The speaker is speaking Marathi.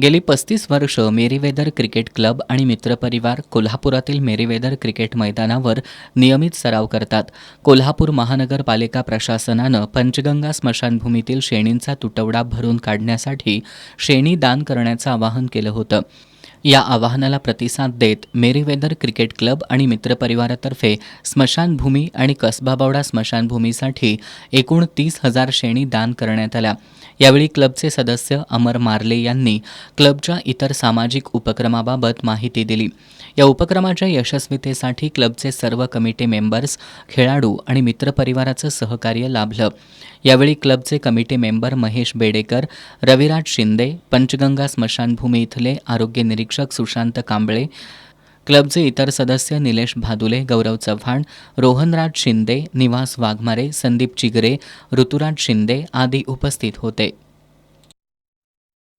गेली 35 वर्ष मेरीवेदर क्रिकेट क्लब आणि मित्रपरिवार कोल्हापुरातील मेरीवेदर क्रिकेट मैदानावर नियमित सराव करतात. कोल्हापूर महानगरपालिका प्रशासनानं पंचगंगा स्मशानभूमीतील शेणींचा तुटवडा भरून काढण्यासाठी शेणी दान करण्याचं आवाहन केलं होतं. या आवाहनाला प्रतिसाद देत मेरीवेदर क्रिकेट क्लब आणि मित्रपरिवारातर्फे स्मशानभूमी आणि कसबाबावडा स्मशानभूमीसाठी एकूण 30,000 शेणी दान करण्यात आल्या. यावेळी क्लबचे सदस्य अमर मार्ले यांनी क्लबच्या इतर सामाजिक उपक्रमाबाबत माहिती दिली. या उपक्रमाच्या यशस्वीतेसाठी क्लबचे सर्व कमिटी मेंबर्स, खेळाडू आणि मित्रपरिवाराचं सहकार्य लाभलं. यावेळी क्लबचे कमिटी मेंबर महेश बेडेकर, रविराज शिंदे, पंचगंगा स्मशानभूमी इथले आरोग्य निरीक्षक सुशांत कांबळे, क्लबचे इतर सदस्य निलेश भादुले, गौरव चव्हाण, रोहनराज शिंदे, निवास वाघमारे, संदीप चिगरे, ऋतुराज शिंदे आदी उपस्थित होते.